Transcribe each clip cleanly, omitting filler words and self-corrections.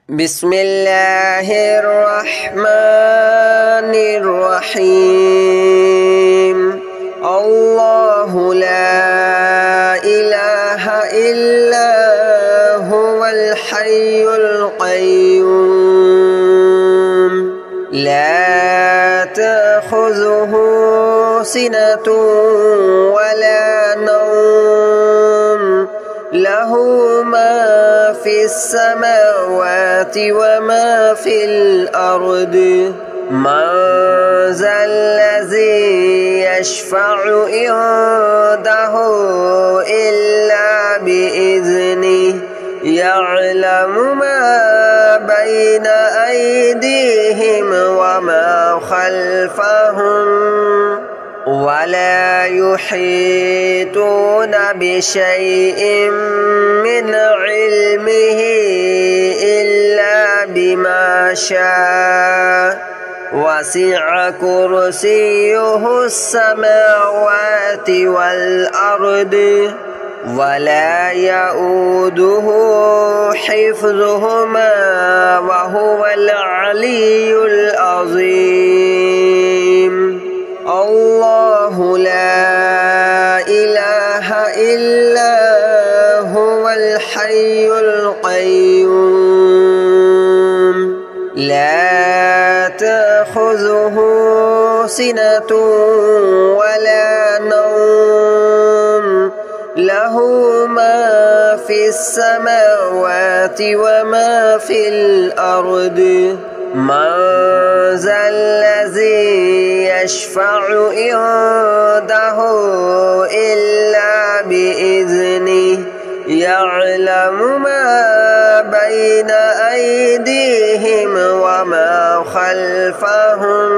بسم الله الرحمن الرحيم. الله لا إله إلا هو الحي القيوم لا تأخذه سنة ولا نوم له ما في السماوات وما في الأرض من ذا الذي يشفع عنده إلا بإذنه يعلم ما بين أيديهم وما خلفهم ولا يحيطون بشيء من علمه إلا بما شاء وسع كرسيه السماوات والأرض ولا يؤوده حفظهما وهو العلي العظيم. الله لا إله إلا هو الحي القيوم لا تأخذه سنة ولا نوم له ما في السماوات وما في الأرض من ذا الذي يشفع عنده إلا بإذنه يعلم ما بين أيديهم وما خلفهم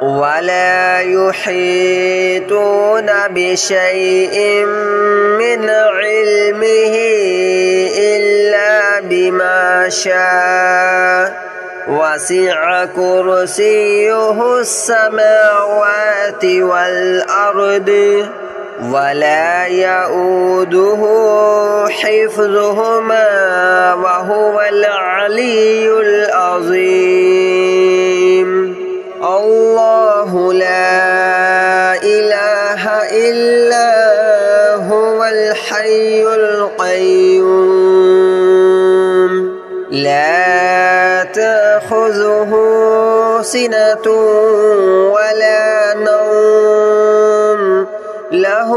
ولا يحيطون بشيء من علمه إلا بما شاء وسع كرسيه السماوات والأرض ولا يؤوده حفظهما وهو العلي العظيم. الله لا إله إلا هو الحي القيوم لا تأخذه سنة ولا نوم له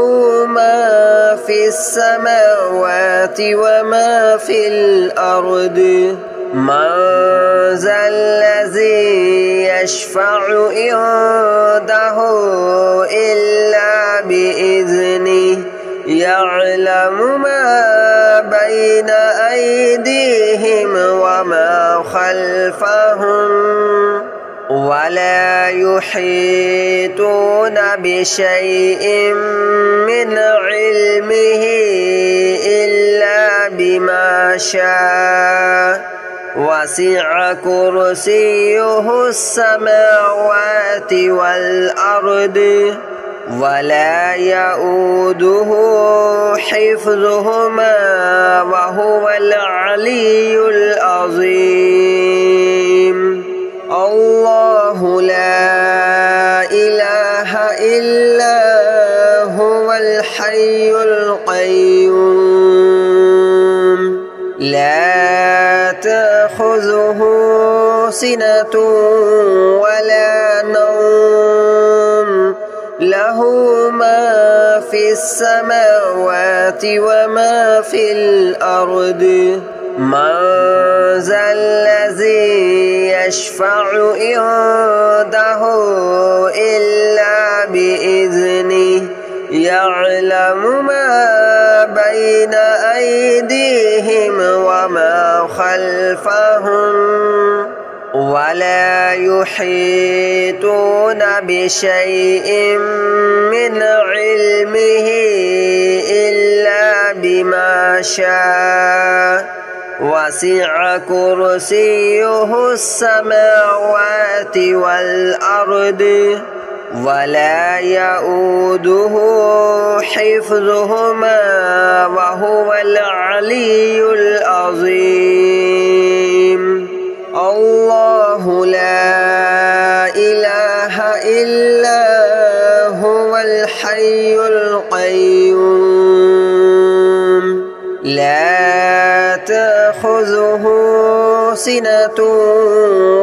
ما في السماوات وما في الأرض من ذا الذي يشفع عنده إلا بإذنه يعلم ما بين أيديهم وما خلفهم ولا يحيطون بشيء من علمه إلا بما شاء وسع كرسيه السماوات والأرض ولا يؤوده حفظهما وهو العلي العظيم. الله لا إله إلا هو الحي القيوم لا تأخذه سنة ولا نوم له ما في السماوات وما في الأرض من ذا الذي يشفع عنده إلا بإذنه يعلم ما بين أيديهم وما خلفهم ولا يحيطون بشيء من علمه إلا بما شاء وسع كرسيه السماوات والأرض ولا يؤوده حفظهما وهو العلي العظيم. تأخذه سنة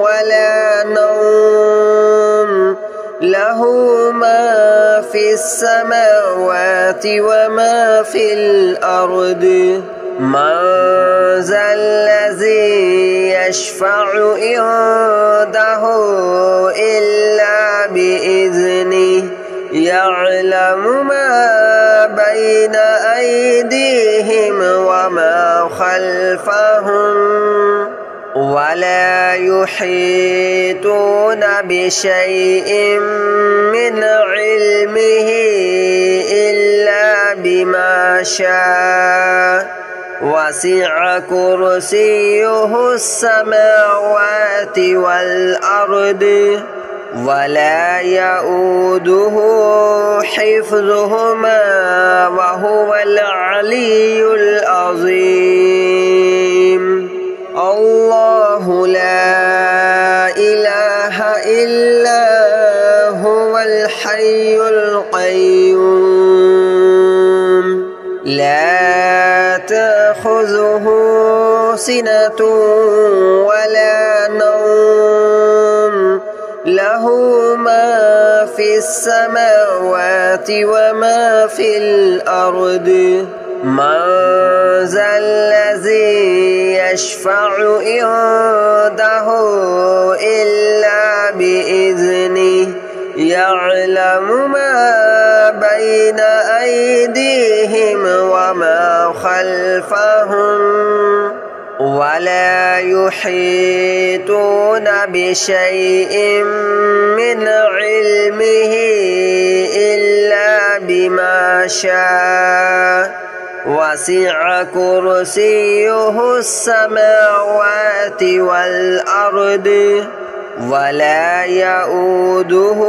ولا نوم له ما في السماوات وما في الأرض من ذا الذي يشفع عنده إلا بإذنه يعلم ما بين أيديهم وما خلفهم ولا يحيطون بشيء من علمه إلا بما شاء وسع كرسيه السماوات والأرض ولا يؤوده حفظهما وهو العلي العظيم الله لا إله إلا هو الحي القيوم لا تأخذه سنة ولا نوم له ما في السماوات وما في الأرض من ذا الذي يشفع عنده إلا بإذنه يعلم ما بين أيديهم وما خلفهم ولا يحيطون بشيء من علمه إلا بما شاء وسع كرسيه السماوات والأرض ولا يؤوده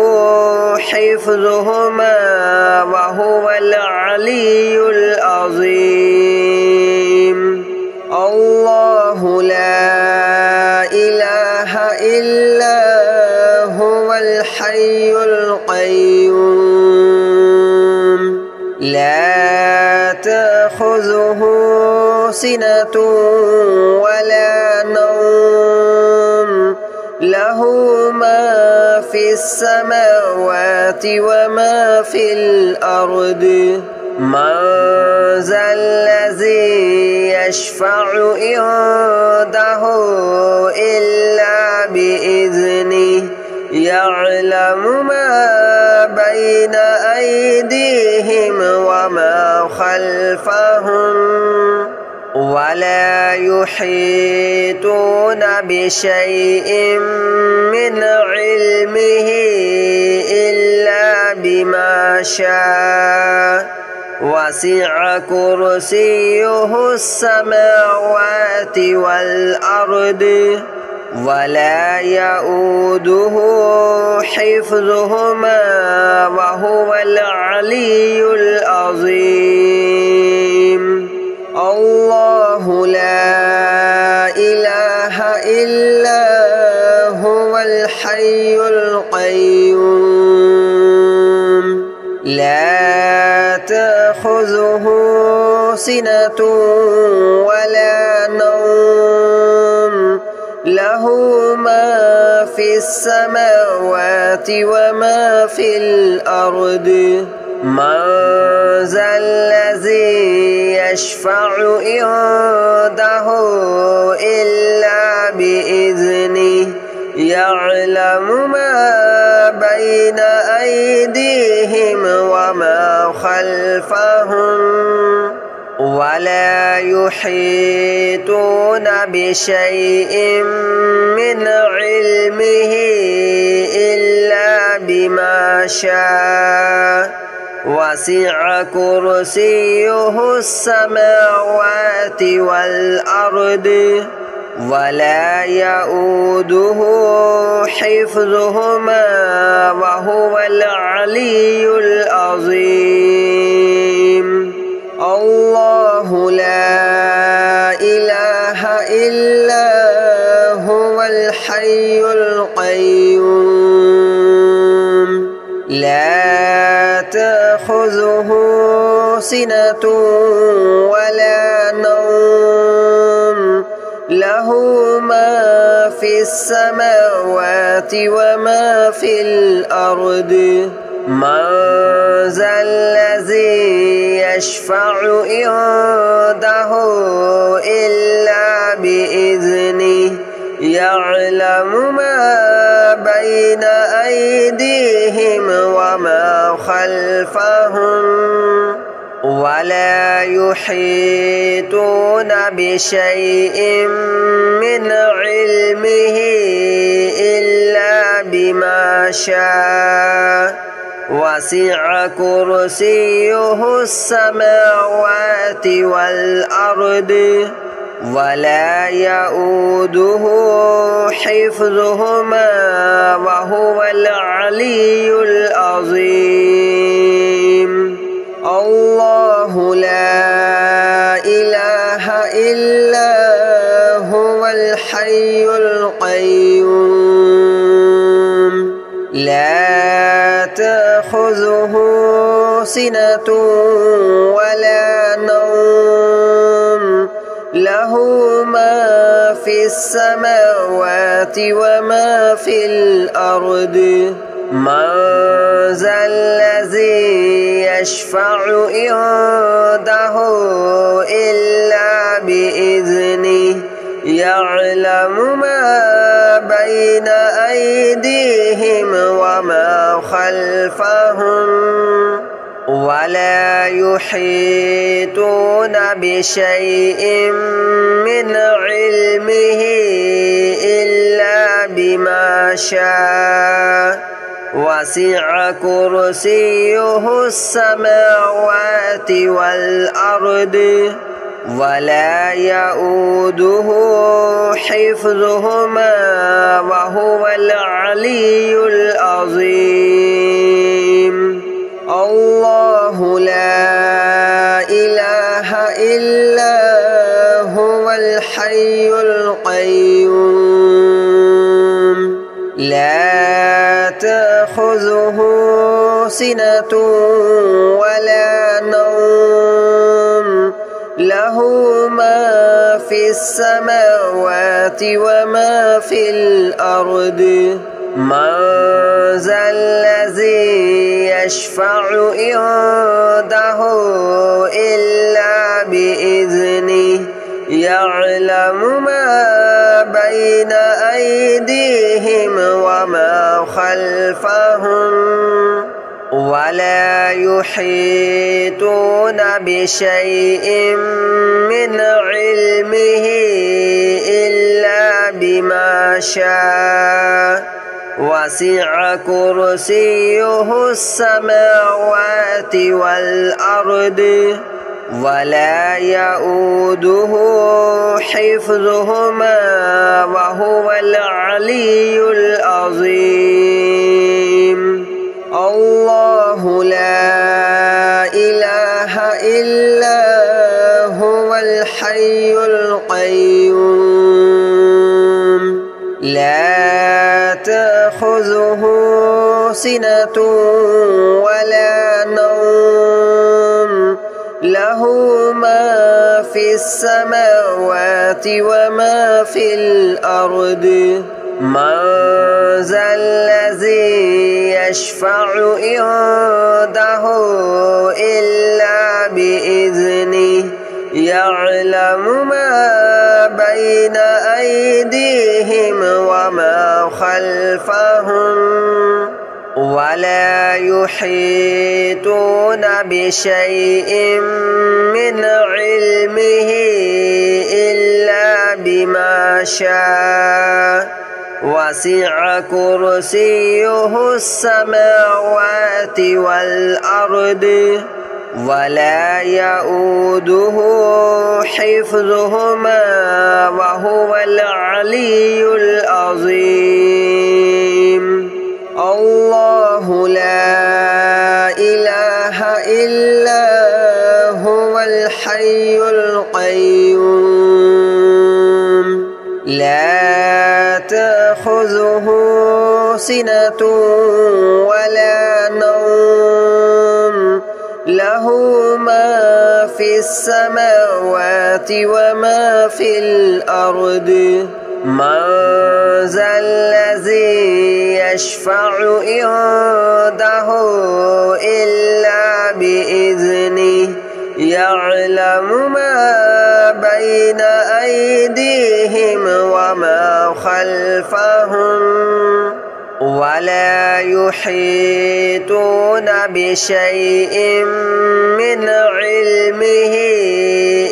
حفظهما وهو العلي العظيم الله لا إله إلا هو الحي القيوم لا تأخذه سنة ولا نوم له ما في السماوات وما في الأرض من ذا الذي يشفع عنده إلا بإذنه يعلم ما بين أيديهم وما خلفهم ولا يحيطون بشيء من علمه إلا بما شاء وسع كرسيه السماوات والأرض ولا يؤوده حفظهما وهو العلي العظيم الله لا إله إلا هو الحي القيوم لا تأخذه سنة ولا نوم له ما في السماوات وما في الأرض من ذا الذي يشفع عنده إلا بإذنه يعلم ما بين أيديهم وما خلفهم ولا يحيطون بشيء من علمه إلا بما شاء وسع كرسيه السماوات والأرض ولا يؤوده حفظهما وهو العلي العظيم الله لا إله إلا هو الحي القيوم لا تأخذه سنة ولا نوم له له ما في السماوات وما في الأرض من ذا الذي يشفع عنده إلا بإذنه يعلم ما بين أيديهم وما خلفهم ولا يحيطون بشيء من علمه إلا بما شاء وسع كرسيه السماوات والأرض ولا يؤوده حفظهما وهو العلي العظيم الله لا إله إلا هو الحي القيوم لا تأخذه سنة ولا نوم له ما في السماوات وما في الأرض من ذا الذي يشفع عنده إلا بإذنه يعلم ما بين أيديهم وما خلفهم ولا يحيطون بشيء من علمه إلا بما شاء وسع كرسيه السماوات والأرض ولا يؤوده حفظهما وهو العلي العظيم الله لا إله إلا هو الحي القيوم لا تأخذه سنة ولا نوم له ما في السماوات وما في الأرض من ذا الذي يشفع عنده إلا بإذنه يعلم ما بين أيديهم وما خلفهم ولا يحيطون بشيء من علمه إلا بما شاء وسع كرسيه السماوات والأرض ولا يؤوده حفظهما وهو العلي العظيم الله لا إله إلا هو الحي القيوم لا تأخذه سنة ولا نوم له ما في السماوات وما في الأرض من ذا الذي يشفع عنده إلا بإذنه يعلم ما بين أيديهم وما خلفهم ولا يحيطون بشيء من علمه إلا بما شاء وسع كرسيه السماوات والأرض ولا يؤوده حفظهما وهو العلي العظيم الله لا إله إلا هو الحي القيوم لا تأخذه سنة ولا نوم له ما في السماوات وما في الأرض من ذا الذي يشفع عنده إلا بإذنه يعلم ما بين أيديهم وما خلفهم ولا يحيطون بشيء من علمه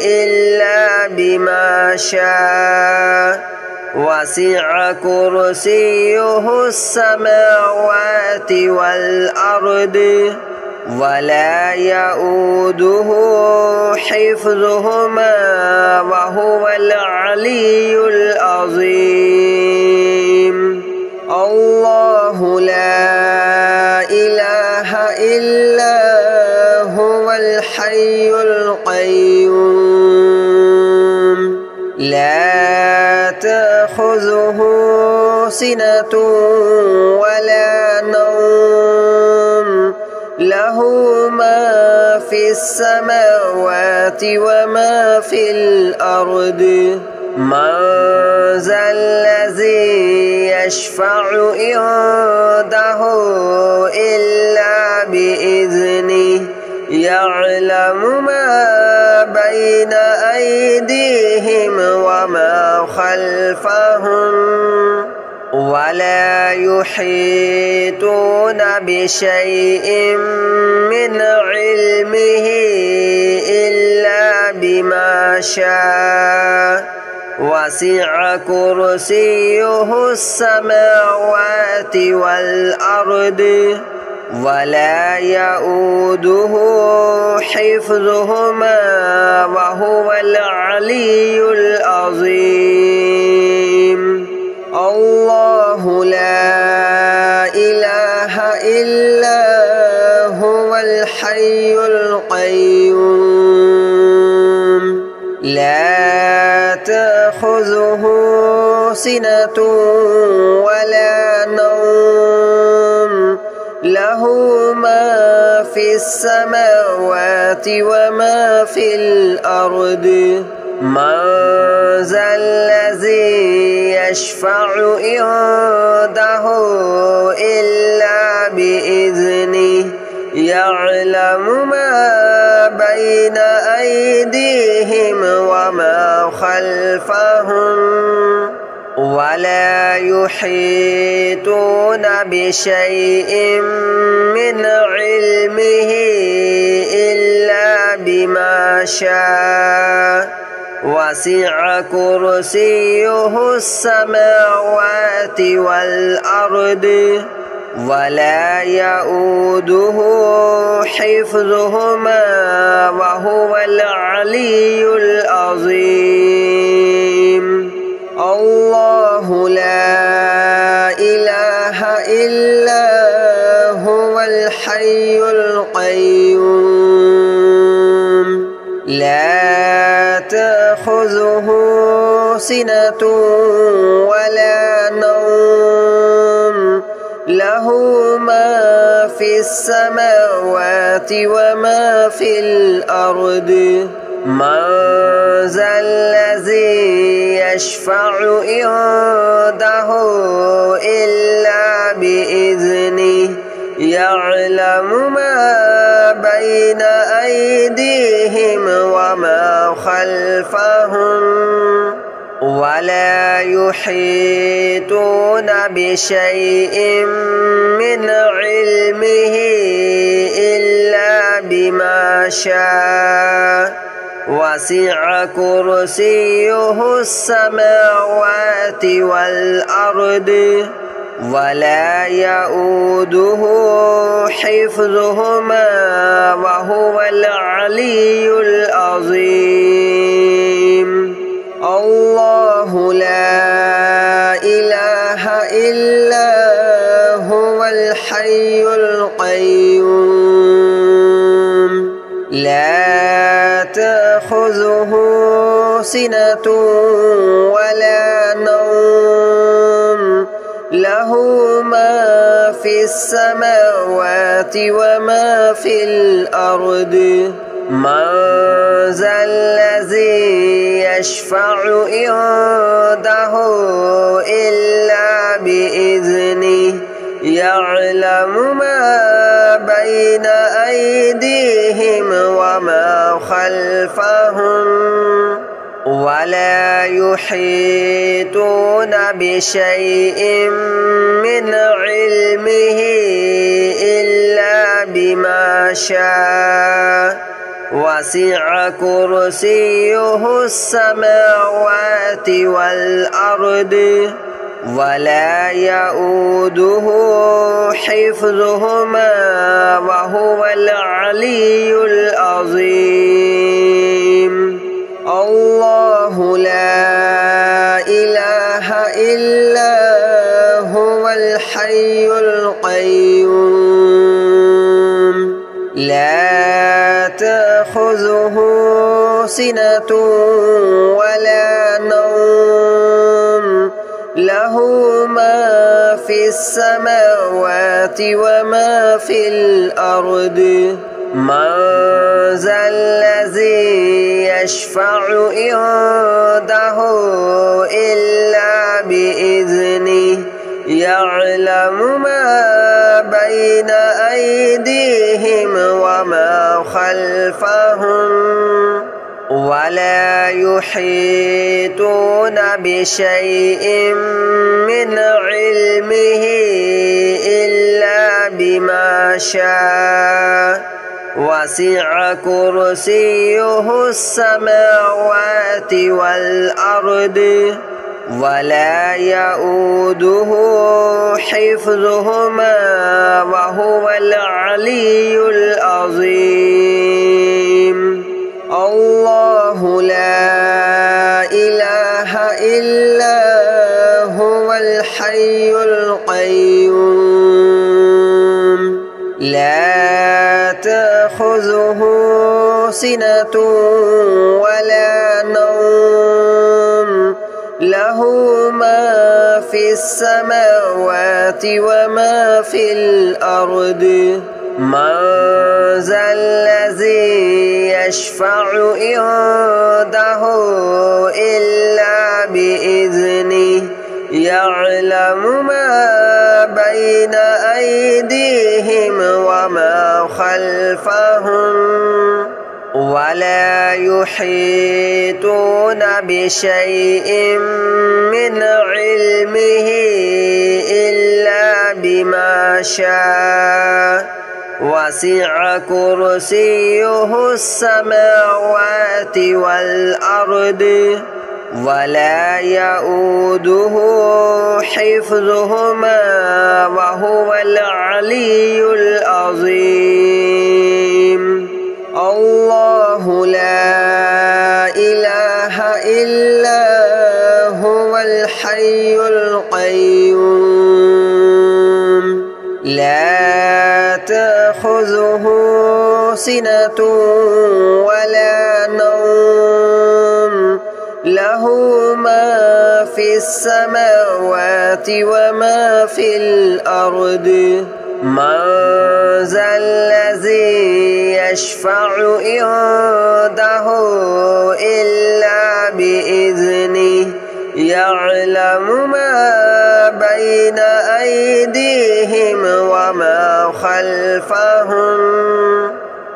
إلا بما شاء وسع كرسيه السماوات والأرض ولا يؤوده حفظهما وهو العلي العظيم الله لا إله إلا هو الحي القيوم لا تأخذه سنة ولا نوم له ما في السماوات وما في الأرض من ذا الذي يشفع عنده إلا بإذنه يعلم ما بين أيديهم وما خلفهم ولا يحيطون بشيء من علمه إلا بما شاء وسع كرسيه السماوات والأرض ولا يؤوده حفظهما وهو العلي العظيم الله لا إله إلا هو الحي القيوم لا تأخذه سنة ولا نوم له ما في السماوات وما في الأرض من ذا الذي يشفع عنده إلا بإذنه يعلم ما بين أيديهم وما خلفهم ولا يحيطون بشيء من علمه إلا بما شاء وسع كرسيه السماوات والأرض ولا يؤوده حفظهما وهو العلي العظيم الله لا إله إلا هو الحي القيوم لا تأخذه سنة ولا نوم له ما في السماوات وما في الأرض من ذا الذي يشفع عنده إلا بإذنه يعلم ما بين أيديهم وما خلفهم ولا يحيطون بشيء من علمه إلا بما شاء وسع كرسيه السماوات والأرض ولا يؤوده حفظهما وهو العلي العظيم الله لا إله إلا هو الحي القيوم لا تأخذه سنة ولا نوم له ما في السماوات وما في الأرض من ذا الذي يشفع عنده إلا بإذنه يعلم ما بين أيديهم وما خلفهم ولا يحيطون بشيء من علمه إلا بما شاء وسع كرسيه السماوات والأرض ولا يؤوده حفظهما وهو العلي العظيم الله لا إله إلا هو الحي القيوم لا تأخذه سنة ولا نوم له ما في السماوات وما في الأرض من ذا الذي يشفع عنده إلا بإذنه يعلم ما بين أيديهم وما خلفهم ولا يحيطون بشيء من علمه إلا بما شاء وسع كرسيه السماوات والأرض ولا يؤوده حفظهما وهو العلي العظيم الله لا إله إلا هو الحي القيوم لا تأخذه سنة ولا نوم له ما في السماوات وما في الأرض من ذا الذي يشفع عنده إلا بإذنه يعلم ما بين أيديهم وما خلفهم ولا يحيطون بشيء من علمه إلا بما شاء وسع كرسيه السماوات والأرض ولا يؤوده حفظهما وهو العلي العظيم الله لا إله إلا هو الحي القيوم لا تأخذه سنة ولا نوم له ما في السماوات وما في الأرض من ذا الذي يشفع عنده إلا بإذنه يعلم ما بين أيديهم وما خلفهم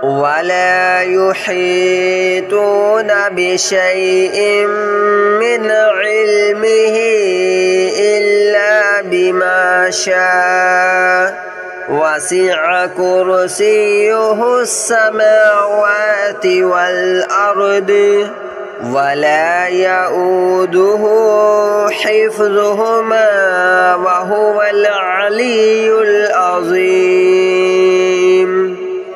ولا يحيطون بشيء من علمه إلا بما شاء وسع كرسيه السماوات والأرض ولا يؤوده حفظهما وهو العلي العظيم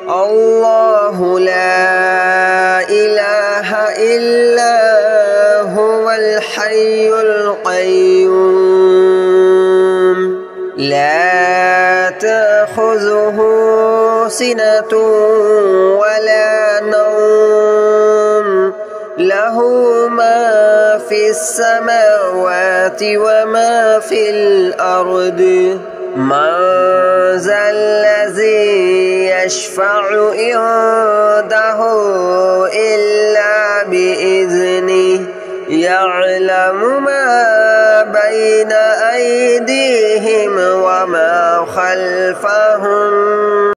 الله لا إله إلا هو الحي القيوم لا تأخذه سنة ولا نوم له ما في السماوات وما في الأرض من ذا الذي يشفع عنده إلا بإذنه يعلم ما بين أيديهم وما خلفهم